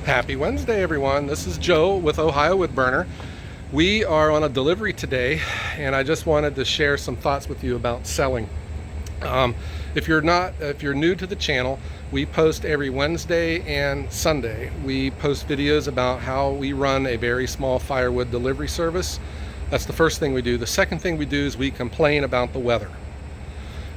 Happy Wednesday, everyone. This is Joe with Ohio Wood Burner. We are on a delivery today, and I just wanted to share some thoughts with you about selling. If you're new to the channel, we post every Wednesday and Sunday. We post videos about how we run a very small firewood delivery service. That's the first thing we do. The second thing we do is we complain about the weather.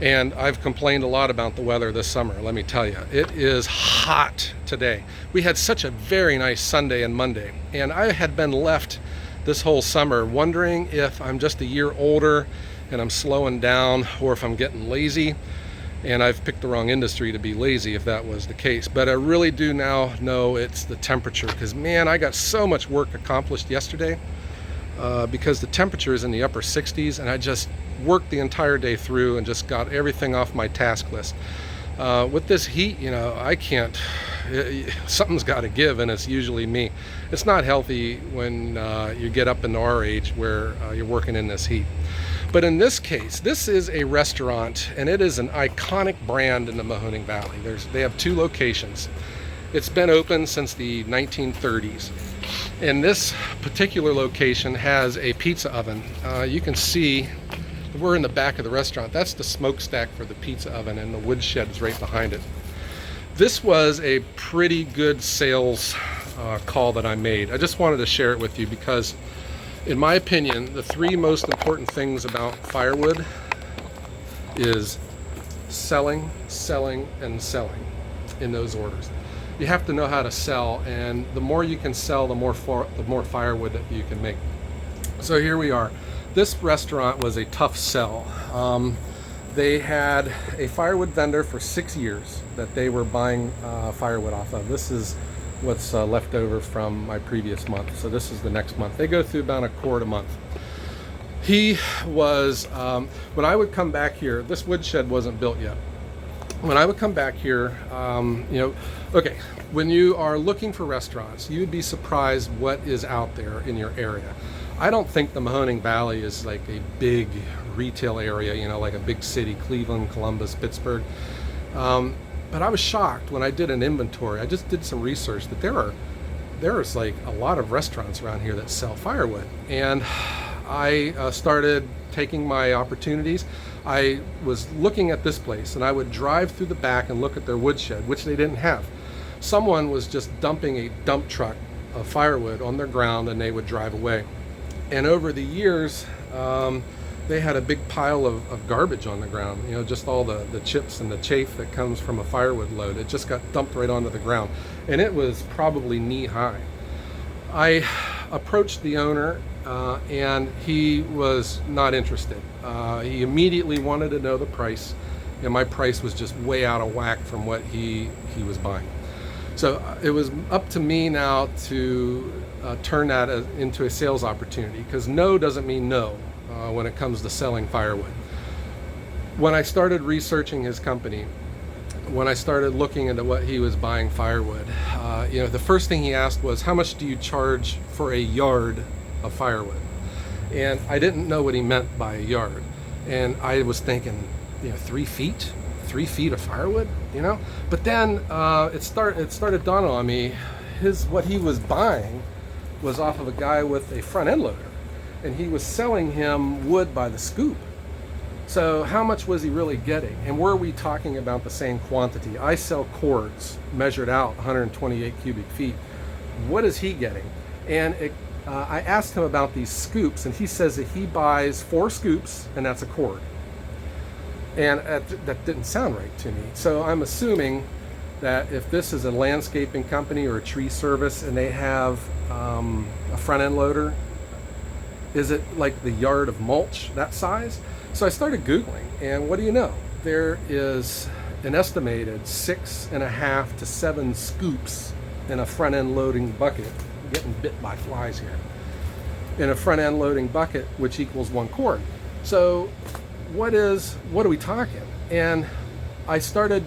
And I've complained a lot about the weather this summer, let me tell you. It is hot today. We had such a very nice Sunday and Monday, and I had been left this whole summer wondering if I'm just a year older and I'm slowing down, or if I'm getting lazy. And I've picked the wrong industry to be lazy if that was the case. But I really do now know it's the temperature, because man, I got so much work accomplished yesterday because the temperature is in the upper 60s, and I just worked the entire day through and just got everything off my task list. With this heat, I can't, something's got to give, and it's usually me. It's not healthy when you get up into our age where you're working in this heat. But in this case, this is a restaurant, and it is an iconic brand in the Mahoning Valley. They have two locations. It's been open since the 1930s. And this particular location has a pizza oven. You can see we're in the back of the restaurant. That's the smokestack for the pizza oven, and the wood shed is right behind it. This was a pretty good sales call that I made. I just wanted to share it with you because, in my opinion, the three most important things about firewood is selling, selling, and selling, in those orders. You have to know how to sell, and the more you can sell, the more firewood that you can make. So here we are. This restaurant was a tough sell. They had a firewood vendor for 6 years that they were buying firewood off of. This is what's left over from my previous month. So this is the next month. They go through about a quart a month. He was, when I would come back here, this wood shed wasn't built yet. When I would come back here, okay, when you are looking for restaurants, you'd be surprised what is out there in your area. I don't think the Mahoning Valley is like a big retail area, like a big city, Cleveland, Columbus, Pittsburgh. But I was shocked when I did an inventory. I just did some research that there's like a lot of restaurants around here that sell firewood. And I started taking my opportunities. I was looking at this place, and I would drive through the back and look at their woodshed, which they didn't have. Someone was just dumping a dump truck of firewood on their ground, and they would drive away. And over the years, they had a big pile of garbage on the ground, just all the chips and the chaff that comes from a firewood load. It just got dumped right onto the ground, and it was probably knee high. I approached the owner, and he was not interested. He immediately wanted to know the price, and my price was just way out of whack from what he was buying. So it was up to me now to turn that into a sales opportunity, because no doesn't mean no when it comes to selling firewood. When I started researching his company, when I started looking into what he was buying firewood, the first thing he asked was, how much do you charge for a yard of firewood? And I didn't know what he meant by a yard. And I was thinking, 3 feet? 3 feet of firewood, But then it started dawning on me, what he was buying was off of a guy with a front end loader, and he was selling him wood by the scoop. So how much was he really getting? And were we talking about the same quantity? I sell cords measured out 128 cubic feet. What is he getting? And I asked him about these scoops, and he says that he buys 4 scoops, and that's a cord. And that didn't sound right to me. So I'm assuming that if this is a landscaping company or a tree service, and they have a front end loader, is it like the yard of mulch, that size? So I started Googling, and what do you know? There is an estimated 6.5 to 7 scoops in a front end loading bucket. I'm getting bit by flies here. In a front end loading bucket, which equals 1 cord. So what are we talking? And I started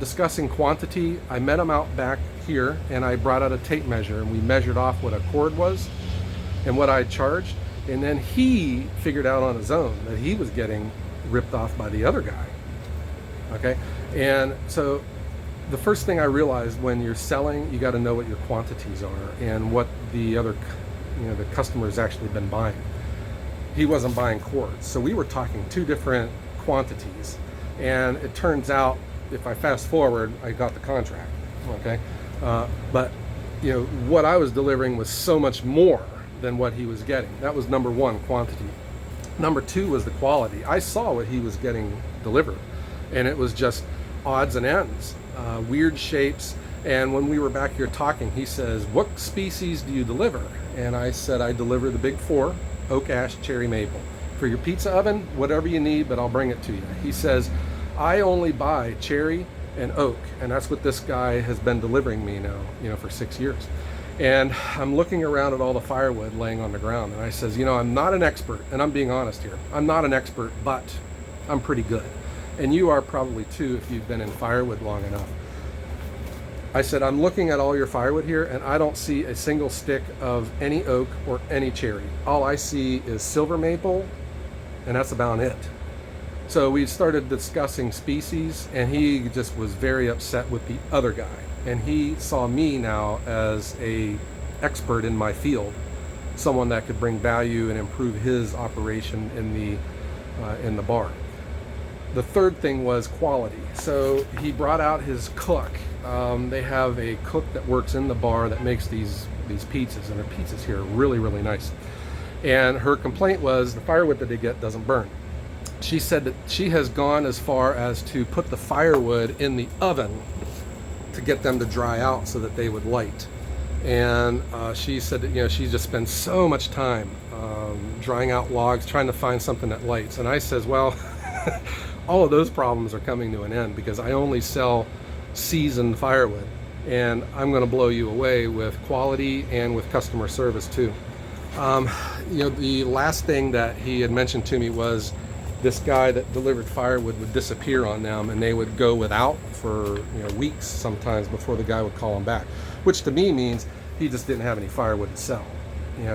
discussing quantity. I met him out back here, and I brought out a tape measure, and we measured off what a cord was and what I charged. And then he figured out on his own that he was getting ripped off by the other guy. Okay, and so the first thing I realized, when you're selling, you got to know what your quantities are and what the other, the customer's actually been buying. He wasn't buying cords, so we were talking two different quantities. And it turns out, if I fast forward, I got the contract. Okay, but what I was delivering was so much more than what he was getting. That was number one, quantity. Number two was the quality. I saw what he was getting delivered, and it was just odds and ends, weird shapes. And when we were back here talking, he says, "What species do you deliver?" And I said, "I deliver the big four: oak, ash, cherry, maple. For your pizza oven, whatever you need, but I'll bring it to you." He says, "I only buy cherry and oak," and that's what this guy has been delivering me now, for 6 years. And I'm looking around at all the firewood laying on the ground, and I says, "I'm not an expert," and I'm being honest here. I'm not an expert, but I'm pretty good. And you are probably too, if you've been in firewood long enough. I said, "I'm looking at all your firewood here, and I don't see a single stick of any oak or any cherry. All I see is silver maple, and that's about it." So we started discussing species, and he just was very upset with the other guy. And he saw me now as a expert in my field, someone that could bring value and improve his operation in the bar. The third thing was quality. So he brought out his cook. They have a cook that works in the bar that makes these pizzas, and their pizzas here are really, really nice. And her complaint was the firewood that they get doesn't burn. She said that she has gone as far as to put the firewood in the oven to get them to dry out so that they would light. And she said that she just spends so much time drying out logs, trying to find something that lights. And I says, well, all of those problems are coming to an end, because I only sell seasoned firewood, and I'm going to blow you away with quality and with customer service too. The last thing that he had mentioned to me was this guy that delivered firewood would disappear on them, and they would go without for weeks sometimes before the guy would call them back, which to me means he just didn't have any firewood to sell.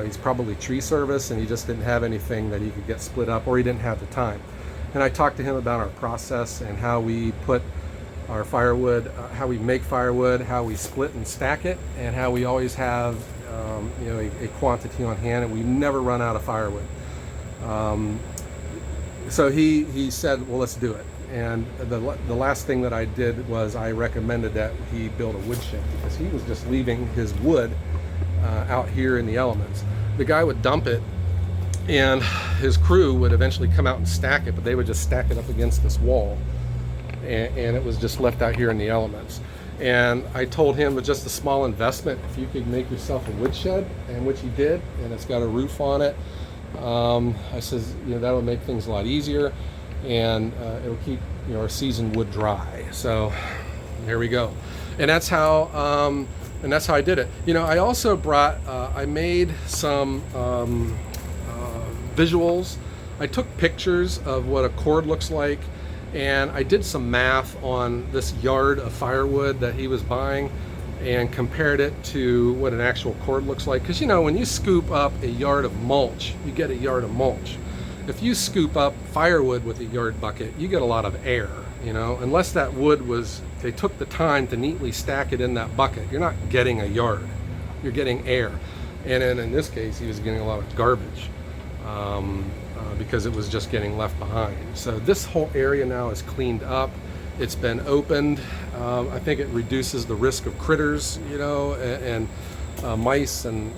He's probably tree service, and he just didn't have anything that he could get split up, or he didn't have the time. And I talked to him about our process and how we put our firewood, how we make firewood, how we split and stack it, and how we always have a quantity on hand, and we never run out of firewood. So he said, well, let's do it. And the last thing that I did was I recommended that he build a wood shed, because he was just leaving his wood out here in the elements. The guy would dump it, and his crew would eventually come out and stack it, but they would just stack it up against this wall, and it was just left out here in the elements. And I told him, with just a small investment, if you could make yourself a wood shed, and which he did, and it's got a roof on it. I says, that'll make things a lot easier, and it'll keep our seasoned wood dry. So there we go. And that's how I did it. I also brought, I made some visuals. I took pictures of what a cord looks like, and I did some math on this yard of firewood that he was buying, and compared it to what an actual cord looks like. Because when you scoop up a yard of mulch, you get a yard of mulch. If you scoop up firewood with a yard bucket, you get a lot of air. Unless that wood they took the time to neatly stack it in that bucket, you're not getting a yard, you're getting air. And then in this case, he was getting a lot of garbage, because it was just getting left behind. So this whole area now is cleaned up. It's been opened. I think it reduces the risk of critters, and mice and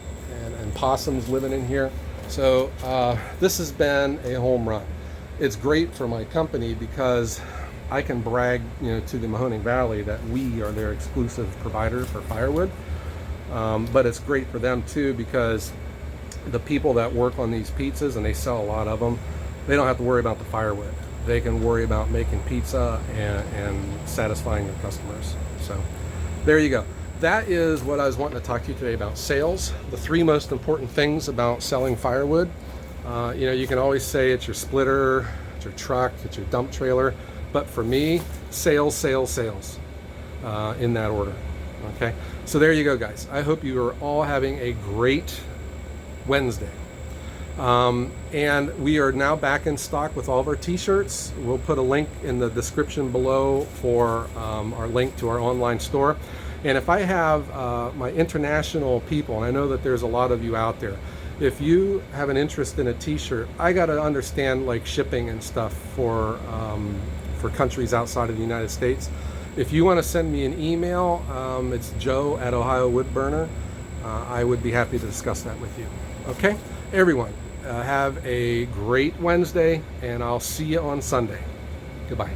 possums living in here. So this has been a home run. It's great for my company, because I can brag, to the Mahoning Valley that we are their exclusive provider for firewood. But it's great for them too, because the people that work on these pizzas, and they sell a lot of them, they don't have to worry about the firewood. They can worry about making pizza and satisfying their customers. So there you go. That is what I was wanting to talk to you today about sales. The three most important things about selling firewood. You can always say it's your splitter, it's your truck, it's your dump trailer. But for me, sales, sales, sales, in that order. Okay. So there you go, guys. I hope you are all having a great Wednesday. And we are now back in stock with all of our t-shirts. We'll put a link in the description below for our link to our online store. And if I have my international people, and I know that there's a lot of you out there, if you have an interest in a t-shirt, I got to understand like shipping and stuff for countries outside of the United States. If you want to send me an email, it's joe@ohiowoodburner. I would be happy to discuss that with you. Okay, everyone, have a great Wednesday, and I'll see you on Sunday. Goodbye.